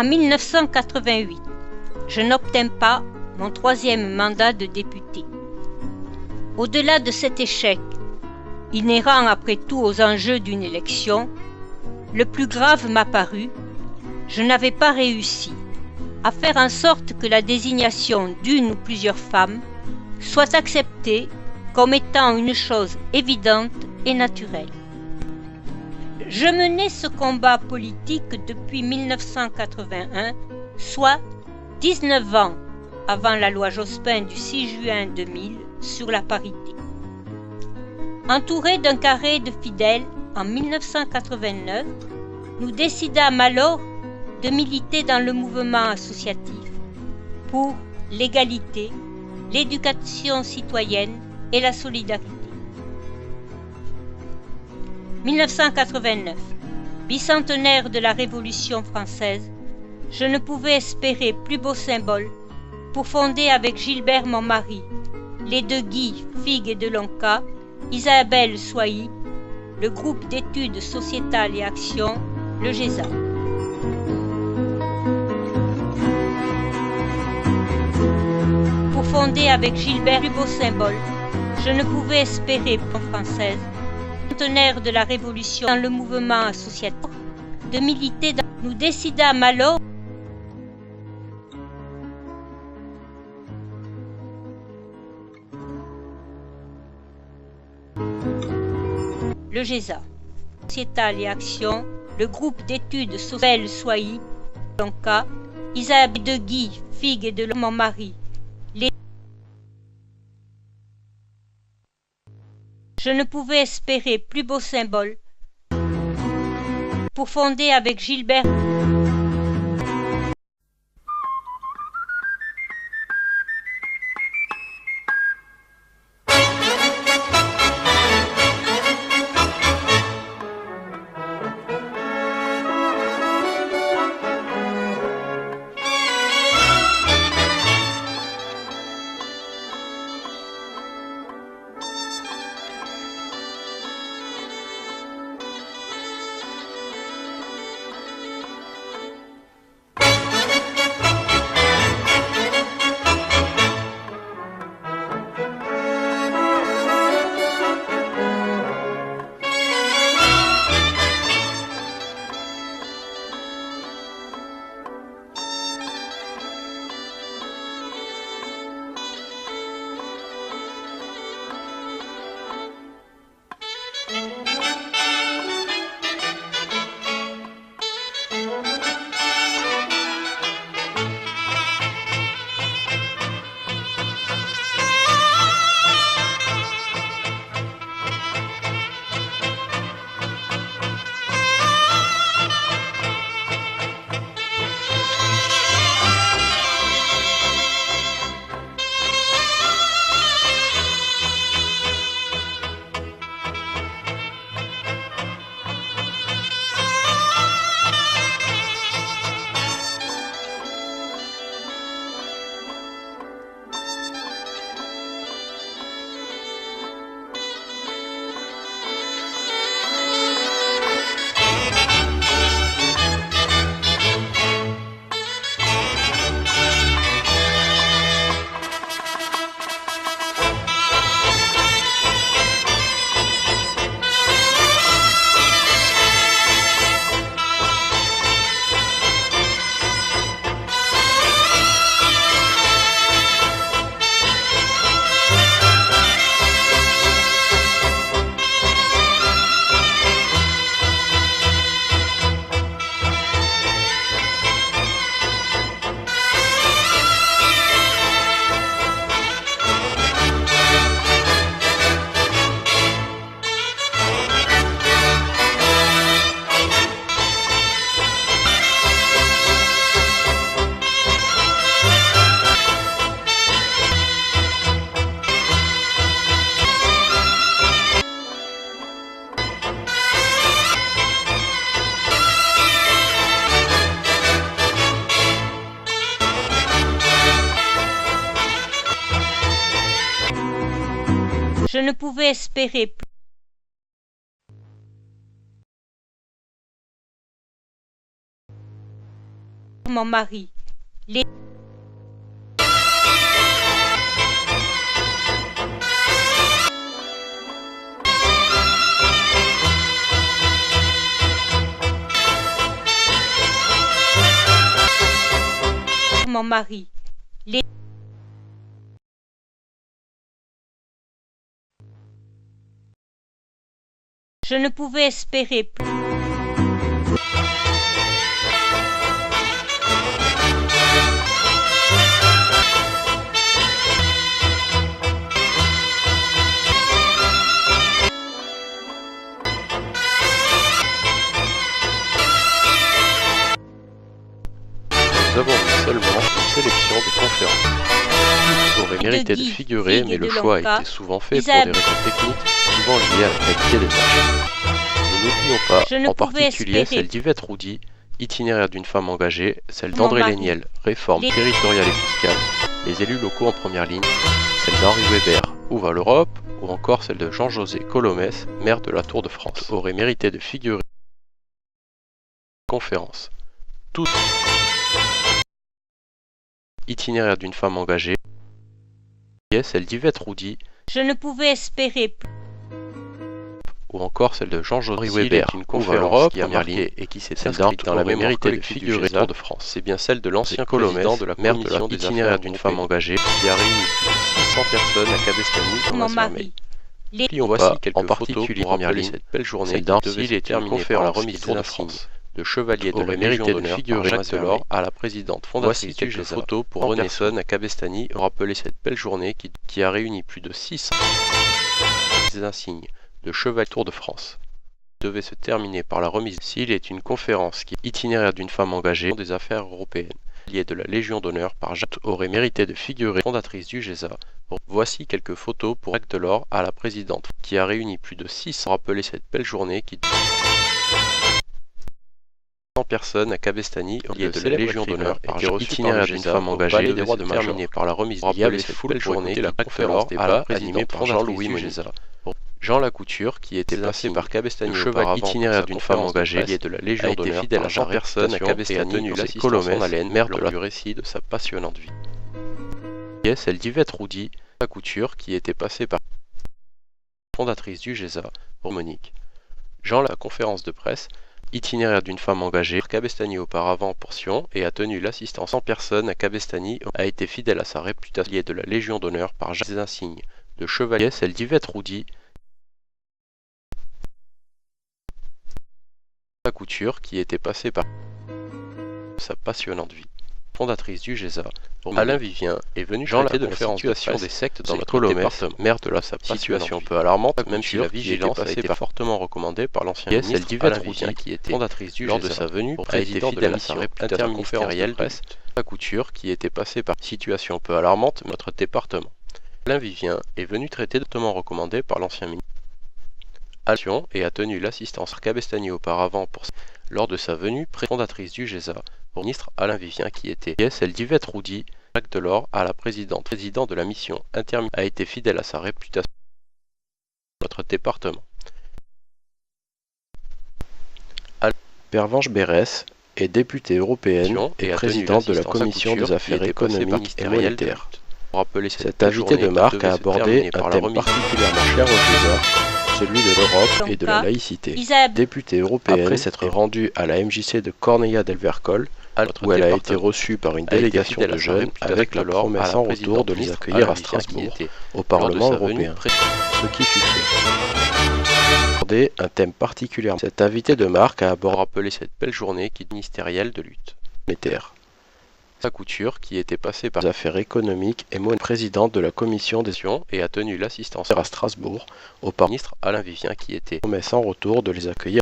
En 1988, je n'obtins pas mon troisième mandat de député. Au-delà de cet échec, inhérent après tout aux enjeux d'une élection, le plus grave m'a paru, je n'avais pas réussi à faire en sorte que la désignation d'une ou plusieurs femmes soit acceptée comme étant une chose évidente et naturelle. Je menais ce combat politique depuis 1981, soit 19 ans avant la loi Jospin du 6 juin 2000 sur la parité. Entouré d'un carré de fidèles en 1989, nous décidâmes alors de militer dans le mouvement associatif pour l'égalité, l'éducation citoyenne et la solidarité. 1989, bicentenaire de la Révolution française, je ne pouvais espérer plus beau symbole pour fonder avec Gilbert mon mari, les deux Guy, Figue et Delonca, Isabelle Soilly, le groupe d'études sociétales et actions, le GESA. Pour fonder avec Gilbert plus beau symbole, je ne pouvais espérer en française, centenaire de la Révolution dans le mouvement associatif, de militer dans... Nous décidâmes alors le GESA, sociétale et action, le groupe d'études sociales Soilly, Lonca, Isabelle de Guy, Figue et de mon mari. Je ne pouvais espérer plus beau symbole pour fonder avec Gilbert. Je ne pouvais espérer plus. Mon mari. Les... Mon mari. Les... Je ne pouvais espérer plus. Nous avons vu seulement une sélection des conférences. Toutes auraient mérité de figurer, mais le choix a été souvent fait pour des raisons techniques, souvent liées à la qualité des archives. Nous n'oublions pas, en particulier, celle d'Yvette Roudy, Itinéraire d'une femme engagée, celle d'André Léniel, Réforme territoriale et fiscale, les élus locaux en première ligne, celle d'Henri Weber, Où va l'Europe, ou encore celle de Jean-José Colomès, maire de la Tour de France, auraient mérité de figurer conférence. Toutes Itinéraire d'une femme engagée, celle d'Yvette Roudy, Je ne pouvais espérer plus. ou encore celle de Jean-José Weber, une conférence qui a marqué et qui s'est inscrite dans la mémoire collective du Tour de France. C'est bien celle de l'ancien Colomès, de la maire de l'Itinéraire d'une femme engagée, qui a réuni plus de 600 personnes à Cabestany en Assermeil. Voici quelques photos pour rappeler cette belle journée qui devait se terminer par la remise des insignes de chevalier de la Légion d'honneur par Jacques Delors à la présidente fondatrice du GESA. Photos pour René Sonne à Cabestany pour rappeler cette belle journée qui a réuni plus de 600 insignes de chevalier Tour de France. Devait se terminer par la remise. S'il est une conférence qui itinéraire d'une femme engagée des affaires européennes, liée de la Légion d'honneur par Jacques aurait mérité de figurer fondatrice du GESA. Voici quelques photos pour Jacques Delors à la présidente qui a réuni plus de 600 rappeler cette belle journée qui 100 personnes à Cabestany liées de la Légion d'honneur par itinéraire d'une femme engagée des rois de terminer par la remise rappeler cette belle journée la conférence débat animée par Jean-Louis Monizet. Jean Lacouture, qui était passé par Cabestany cheval itinéraire d'une femme engagée liée de la Légion d'honneur fidèle à Jean personne à Cabestany, tenu l'assistance en haleine, maire du récit de sa passionnante vie. Et celle d'Yvette Roudy, Lacouture, qui était passée par fondatrice du GESA, Monique. Jean la conférence de presse, itinéraire d'une femme engagée, Cabestany auparavant pour Sion et a tenu l'assistance en personne à Cabestany, a été fidèle à sa réputation liée de la Légion d'honneur par des insignes de chevalier, celle d'Yvette Roudy, la couture qui était passée par sa passionnante vie. Fondatrice du GESA, Alain Vivien est venu traiter de la situation des sectes dans notre département. Maire de la situation peu alarmante, même si la vigilance a été fortement recommandée par l'ancien ministre Alain Vivien, qui était fondatrice du GESA. Lors de sa venue, a été fidèle à sa réputation interministérielle presse, la couture qui était passée par situation peu alarmante notre département. Alain Vivien est venu traiter de fortement recommandé par l'ancien ministre et a tenu l'assistance à Cabestany auparavant pour lors de sa venue fondatrice du GESA, au ministre Alain Vivien qui était celle d'Yvette Roudy, Jacques Delors à la présidente président de la mission interministérielle a été fidèle à sa réputation notre département. Pervenche Berès est députée européenne et présidente de la commission des affaires économiques et monétaires. Cet invité de marque a abordé un thème particulièrement cher au GESA, celui de l'Europe et de la laïcité. Députée européenne, après s'être rendue à la MJC de Corneilla-del-Vercol, où elle a été reçue par une délégation de jeunes avec la promesse en retour de les accueillir à Strasbourg, au Parlement européen, ce qui fut fait. Abordé un thème particulièrement. Cet invité de marque a abordé cette belle journée qui est ministérielle de lutte monétaire. Sa couture, qui était passée par les affaires économiques et présidente de la commission des Sions et a tenu l'assistance à Strasbourg au ministre Alain Vivien qui était promesse en retour de les accueillir.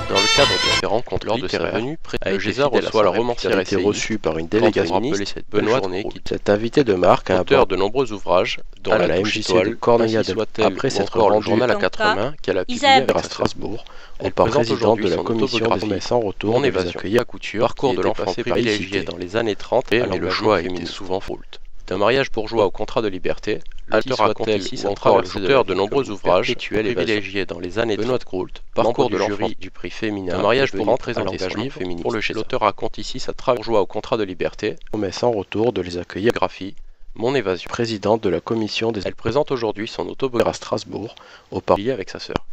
Dans le cadre de ces rencontres lors de sa venue, le GESA reçoit la romancière été reçue par une délégation ministre Benoît Journée, cet invité de marque a auteur de nombreux ouvrages, dont la MJC de Corneilla-del-Vercol, après s'être rendu à 4 mains qu'elle a publié à Strasbourg, au président de la commission des promesses en retour de les accueillir à couture, parcours de l'enfant privilégié dans les années 30, mais le choix a été souvent faute. D'un mariage bourgeois au contrat de liberté, Alter raconte ici ou encore l'auteur de nombreux ouvrages privilégiés dans les années Benoît Groult, parcours de jury du prix féminin, un mariage pour représenter son livre féministe. Pour le GESA. L'auteur raconte ici sa joie au contrat de liberté, mais sans retour de les accueillir. Graphie, Mon évasion, présidente de la commission des... Elle présente aujourd'hui son autobiographie à Strasbourg, au Parlement avec sa sœur.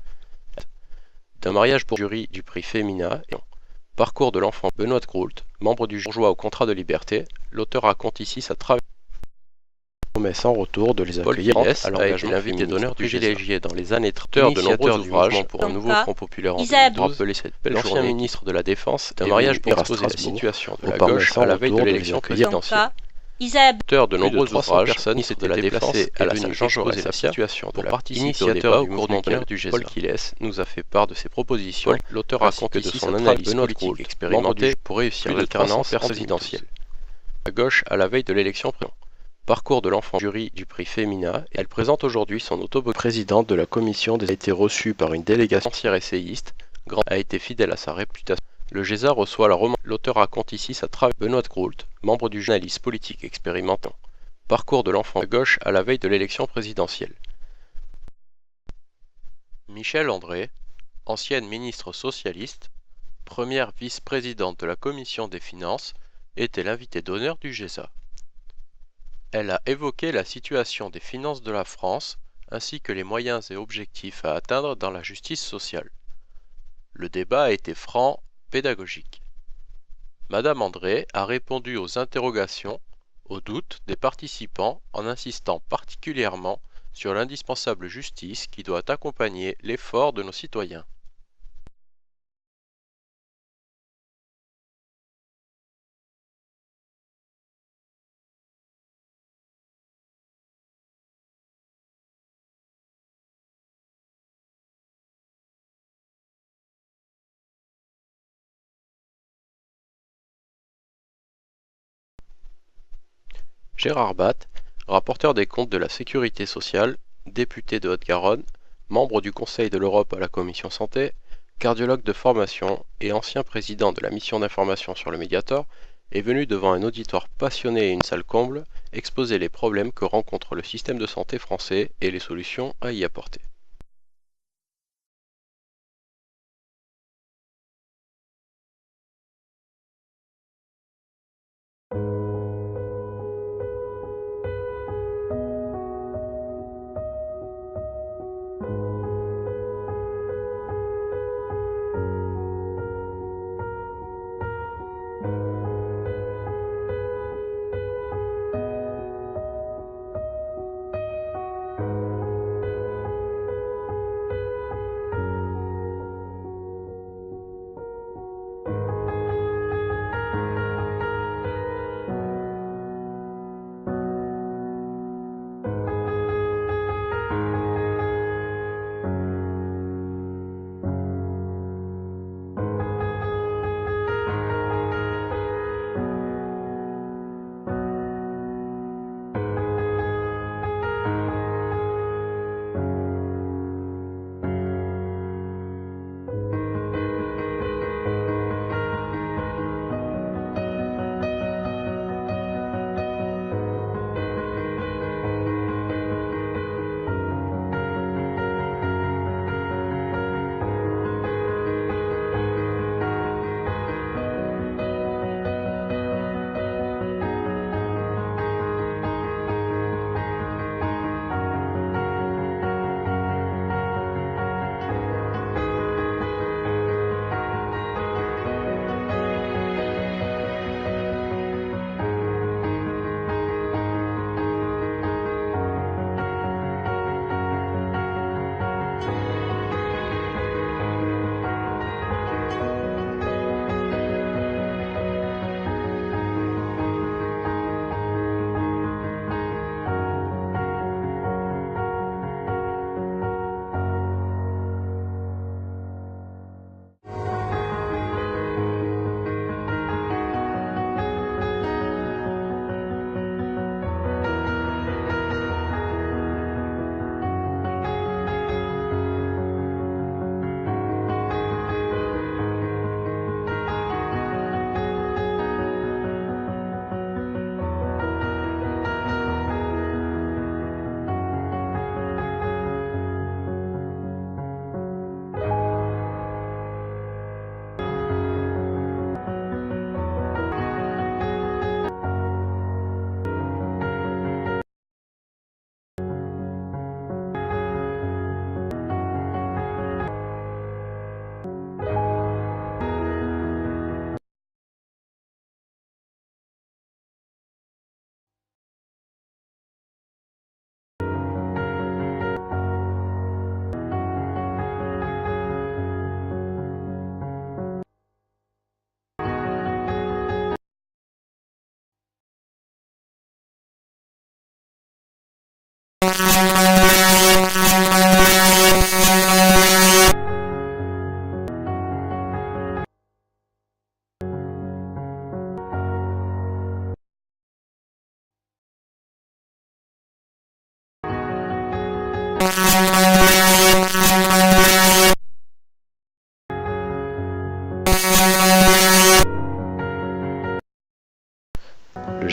D'un mariage pour jury du prix féminin et parcours de l'enfant Benoît Groult, membre du joie au contrat de liberté, l'auteur raconte ici sa mais sans retour de les accueillir. Paul Pilès a été l'invité d'honneur du privilégié dans les années 30 de nombreux ouvrages pour un nouveau Front populaire en 2012, rappelé cette belle journée. L'ancien ministre de la Défense d'un mariage pour exposer la situation de la gauche à la veille de l'élection présidentielle. Auteur de nombreux ouvrages, personnes s'étaient déplacées à la salle Jean Jaurès la situation pour participer au débat au cours du GESA. Paul Pilès nous a fait part de ses propositions. L'auteur raconte de son analyse politique expérimentée pour réussir l'alternance présidentielle. À gauche à la veille de l'élection présidentielle. Parcours de l'enfant jury du prix féminin, et elle présente aujourd'hui son autobiographie. Présidente de la commission des... a été reçue par une délégation essayiste, a été fidèle à sa réputation. Le GESA reçoit la romance. L'auteur raconte ici sa Benoît Groult, membre du journaliste politique expérimentant. Parcours de l'enfant à gauche à la veille de l'élection présidentielle. Michèle André, ancienne ministre socialiste, première vice-présidente de la commission des finances, était l'invitée d'honneur du GESA. Elle a évoqué la situation des finances de la France, ainsi que les moyens et objectifs à atteindre dans la justice sociale. Le débat a été franc, pédagogique. Madame André a répondu aux interrogations, aux doutes des participants en insistant particulièrement sur l'indispensable justice qui doit accompagner l'effort de nos citoyens. Gérard Batte, rapporteur des comptes de la Sécurité sociale, député de Haute-Garonne, membre du Conseil de l'Europe à la Commission Santé, cardiologue de formation et ancien président de la mission d'information sur le Mediator, est venu devant un auditoire passionné et une salle comble exposer les problèmes que rencontre le système de santé français et les solutions à y apporter.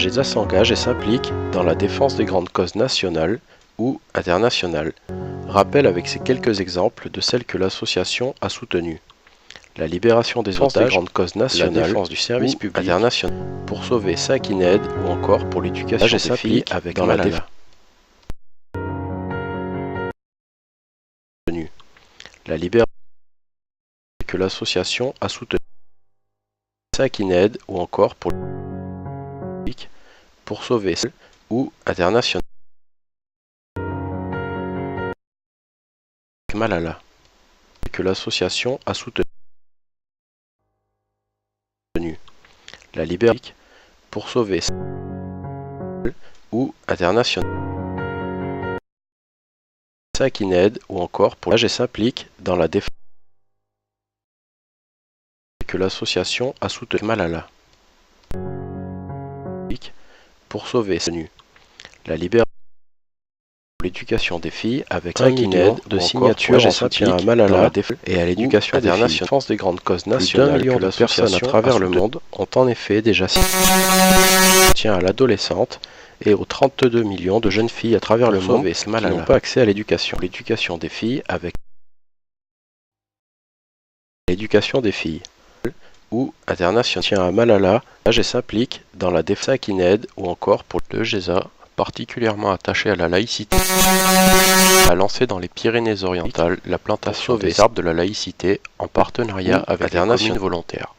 GESA s'engage et s'implique dans la défense des grandes causes nationales ou internationales. Rappel avec ces quelques exemples de celles que l'association a soutenues. La libération des otages, des grandes causes nationales, la défense du service public international, pour sauver Sakined ou encore pour l'éducation des filles avec dans Malala. La libération que l'association a soutenu Sakined ou encore pour sauver ou international Malala que l'association a soutenu la libération pour sauver ou international Sakined ou encore pour l'âge et s'implique dans la défense que l'association a soutenu Malala pour sauver la libération pour l'éducation des filles avec 5 millions de signatures en soutien à Malala et à l'éducation des filles. La défense des grandes causes nationales plus d'1 million de personnes à travers le monde ont en effet déjà soutien à l'adolescente et aux 32 millions de jeunes filles à travers le monde qui n'ont pas accès à l'éducation. L'éducation des filles avec l'éducation des filles ou international tient à Malala et s'implique dans la défense Sakined ou encore pour le GESA, particulièrement attaché à la laïcité, a lancé dans les Pyrénées-Orientales la plantation des arbres de la laïcité en partenariat avec les communes volontaires.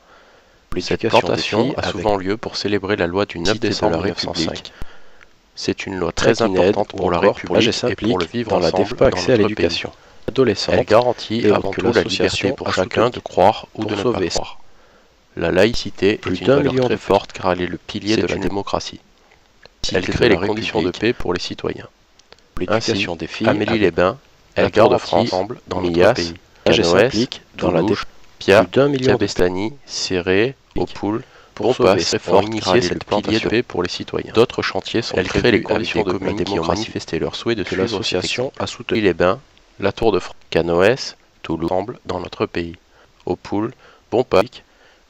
Cette plantation a souvent lieu pour célébrer la loi du 9 décembre 1905. C'est une loi très importante pour la République et pour le vivre ensemble dans notre pays. Elle garantit avant tout la liberté pour chacun de croire ou de ne pas croire. La laïcité est une valeur très forte car elle est le pilier de la démocratie. Elle crée les conditions de paix pour les citoyens. Ainsi, Amélie Lébin, Edgar de France, dans notre pays, Canoës, Toulouge, Pia, Cabestany, Céré, Opoul, Bompas ont initié cette plantation de paix pour les citoyens. D'autres chantiers sont créés les conditions de communes qui ont manifesté leur souhait de suivre l'association à soutenir Lébin, la Tour de France, Canoës, Toulouse, dans notre pays, Opoul, Bompas,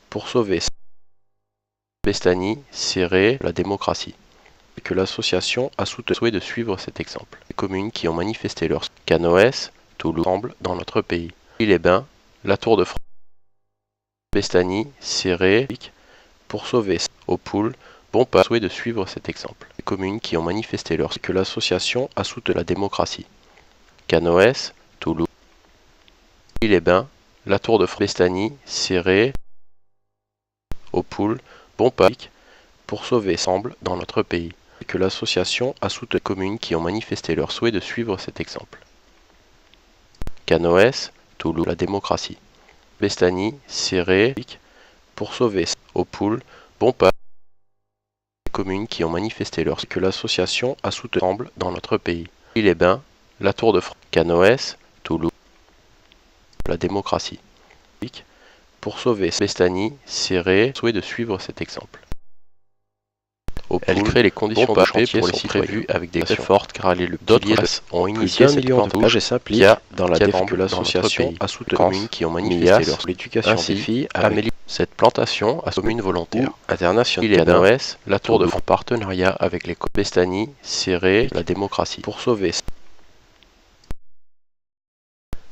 pour sauver Cabestany, Céré, la démocratie. Que l'association a soutenu le souhait de suivre cet exemple. Les communes qui ont manifesté leur Canoës, Toulouse, dans notre pays, Lébin, la Tour de France, Cabestany, Céré, pour sauver Opoul, Bompas, souhait de suivre cet exemple. Les communes qui ont manifesté leur que l'association a soutenu la démocratie. Canoës, Toulouse, Lébin, la Tour de France, Cabestany, Céré, Opoul, Bompas, pour sauver ensemble dans notre pays. Que l'association a soutenu les communes qui ont manifesté leur souhait de suivre cet exemple. Canoës, Toulouse, la démocratie. Cabestany, Céré, pour sauver Opoul, Bompas, les communes qui ont manifesté leur que l'association a soutenu ensemble dans notre pays. Lébin, la Tour de France, Canoës, Toulouse, la démocratie. Pour sauver Cabestany, Céré, souhait de suivre cet exemple. Elle crée les conditions de paix pour les citoyens avec des très fortes car elle est le pilier ont initié cette plantation et s'implique dans la défense que l'association a soutenu communes qui ont manifesté leur l'éducation des filles Amélie. Cette plantation a commune volontaire internationale Canoës, la Tour de France, en partenariat avec les Cabestany, Céré, la démocratie pour sauver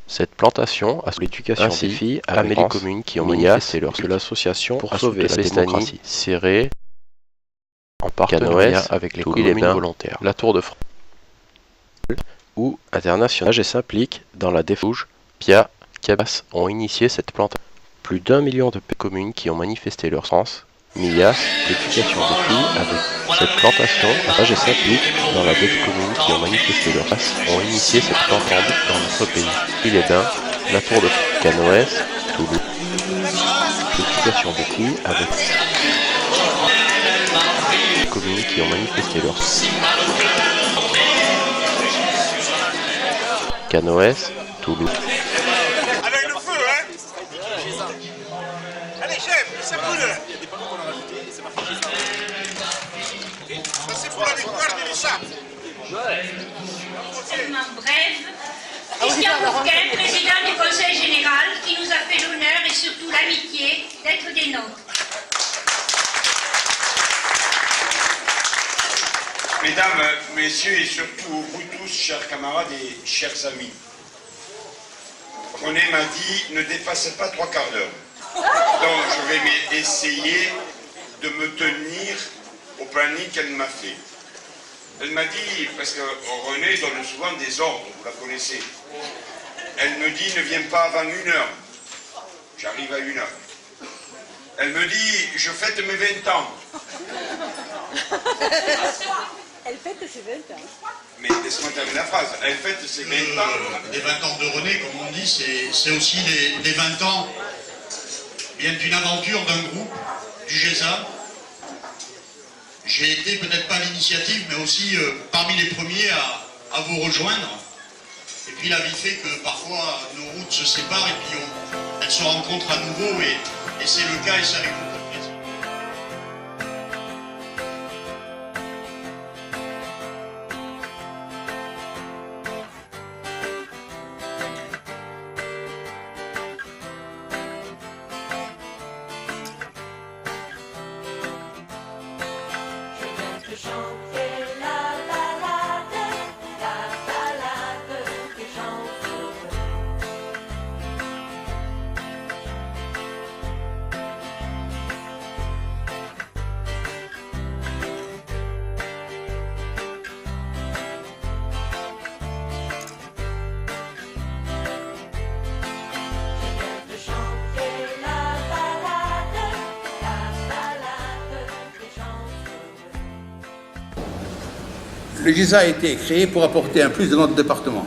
cette plantation a l'éducation des filles Amélie communes qui ont manifesté leur que l'association pour sauver Cabestany, Céré en partenariat avec les communes volontaires. La Tour de France ou international et s'implique dans la défense. Pia, Cabas ont initié cette plantation. Plus d'1 million de communes qui ont manifesté leur sens. Mias, l'éducation des filles avec cette plantation. Et s'implique dans la défense communes qui ont manifesté leur sens. Ont initié cette plantation dans notre pays. Lébin, la Tour de France, Canoës, Toulouse. L'éducation des filles avec communes qui ont manifesté leur Canoës, Toulouse. Avec le feu, hein. Allez, chef, ça brûle. Ça, c'est pour la victoire de l'État. Tellement brève. Christian Bourquin, président du Conseil général, qui nous a fait l'honneur et surtout l'amitié d'être des nôtres. Mesdames, messieurs et surtout vous tous, chers camarades et chers amis, René m'a dit ne dépassez pas 3 quarts d'heure. Donc je vais essayer de me tenir au planning qu'elle m'a fait. Elle m'a dit, parce que René donne souvent des ordres, vous la connaissez. Elle me dit ne viens pas avant 1 heure. J'arrive à 1 heure. Elle me dit je fête mes 20 ans. Elle fête ses 20 ans. Mais laisse-moi terminer la phrase. Elle fête ses 20 ans. Les 20 ans de René, comme on dit, c'est aussi les 20 ans bien d'une aventure d'un groupe, du GESA. J'ai été peut-être pas à l'initiative, mais aussi parmi les premiers à vous rejoindre. Et puis la vie fait que parfois nos routes se séparent et puis elles se rencontrent à nouveau et c'est le cas et ça avec beaucoup de plaisir. Le GESA a été créé pour apporter un plus dans notre département,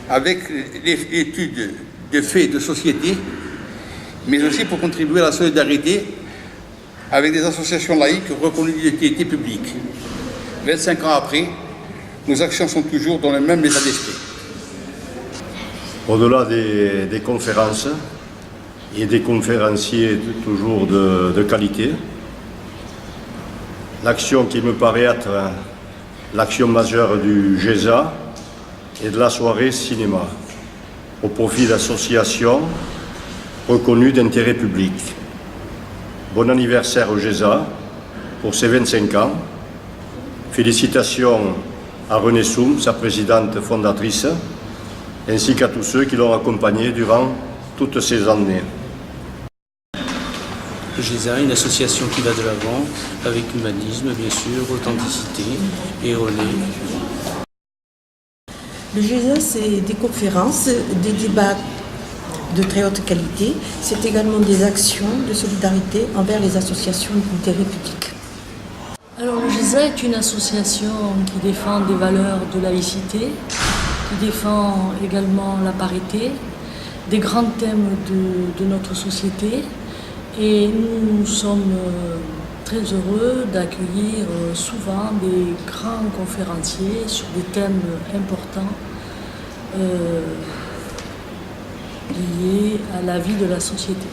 avec l'étude de faits de société, mais aussi pour contribuer à la solidarité avec des associations laïques reconnues d'utilité publique. 25 ans après, nos actions sont toujours dans le même état d'esprit. Au-delà des conférences et des conférenciers toujours de qualité, l'action qui me paraît être l'action majeure du GESA et de la soirée cinéma, au profit d'associations reconnues d'intérêt public. Bon anniversaire au GESA pour ses 25 ans. Félicitations à René Soum, sa présidente fondatrice, ainsi qu'à tous ceux qui l'ont accompagné durant toutes ces années. Le GESA, une association qui va de l'avant, avec humanisme, bien sûr, authenticité et relais. Le GESA, c'est des conférences, des débats de très haute qualité. C'est également des actions de solidarité envers les associations d'intérêt public. Alors le GESA est une association qui défend des valeurs de laïcité, qui défend également la parité, des grands thèmes de notre société. Et nous sommes très heureux d'accueillir souvent des grands conférenciers sur des thèmes importants liés à la vie de la société.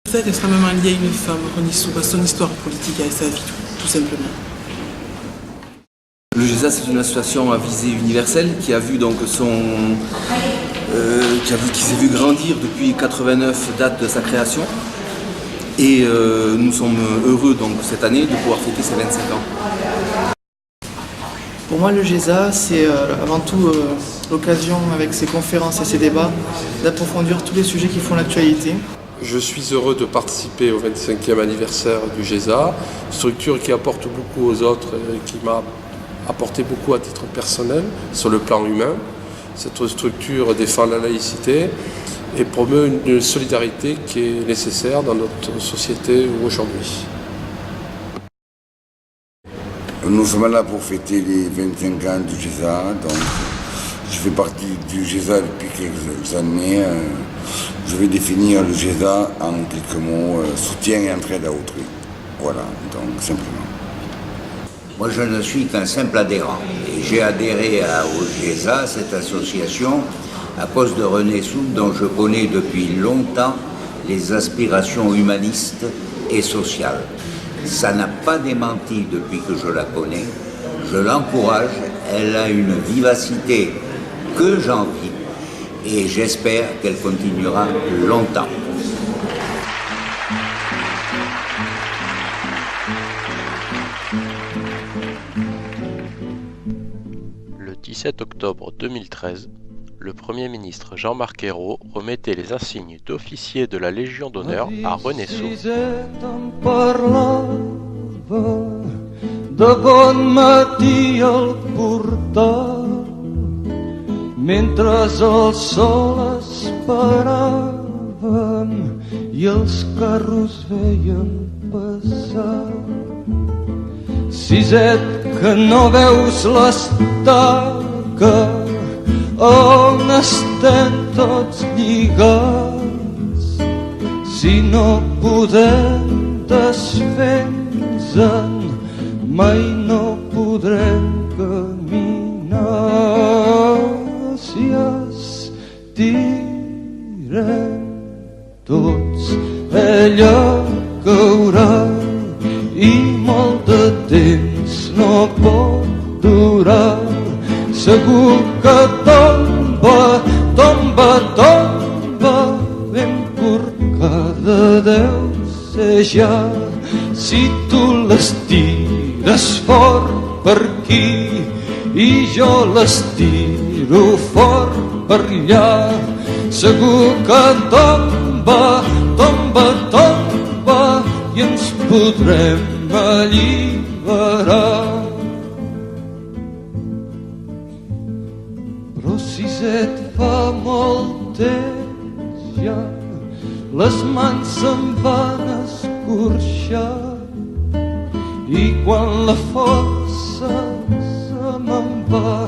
C'est extrêmement lié à une femme, René Soum, à son histoire politique et à sa vie, tout simplement. Le GESA, c'est une association à visée universelle qui a vu donc qui s'est vu grandir depuis 89, date de sa création. Et nous sommes heureux donc cette année de pouvoir fêter ses 25 ans. Pour moi, le GESA, c'est avant tout l'occasion, avec ses conférences et ses débats, d'approfondir tous les sujets qui font l'actualité. Je suis heureux de participer au 25e anniversaire du GESA, structure qui apporte beaucoup aux autres et qui m'a apporté beaucoup à titre personnel sur le plan humain. Cette structure défend la laïcité et promeut une solidarité qui est nécessaire dans notre société aujourd'hui. Nous sommes là pour fêter les 25 ans du GESA. Donc, je fais partie du GESA depuis quelques années. Je vais définir le GESA en quelques mots, soutien et entraide à autrui. Voilà, donc simplement. Moi, je ne suis qu'un simple adhérent. Et j'ai adhéré au GESA, cette association, à cause de René Soum, dont je connais depuis longtemps les aspirations humanistes et sociales. Ça n'a pas démenti depuis que je la connais. Je l'encourage. Elle a une vivacité que j'envie. Et j'espère qu'elle continuera longtemps. 17 octobre 2013, le Premier ministre Jean-Marc Ayrault remettait les insignes d'officier de la Légion d'honneur à René Soult. De bon matí al portal, mentre el sol esperàvem i els carros veiem passar. Siset, que no veus l'estaca on estem tots lligats, si no podem desfer-nos-en mai no podrem caminar. Si estirem tots ella caurà i molt de temps no pot durar. Segur que tomba, tomba, tomba, ben corcada deu ser ja. Si tu l'estires fort per aquí i jo l'estiro fort per allà, segur que tomba, tomba, tomba i ens podrem alliberar. Però si et fa molt temps ja les mans se'n van escorxar i quan la força se me'n va,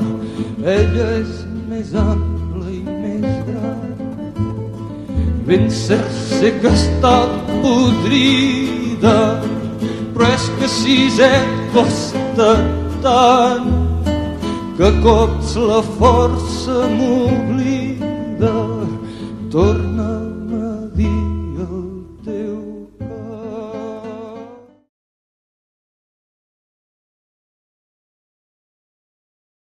ella és més ampla i més gran. Ben cert sé que està podrida, però és que si et costa tant que cops la força m'oblida. Torna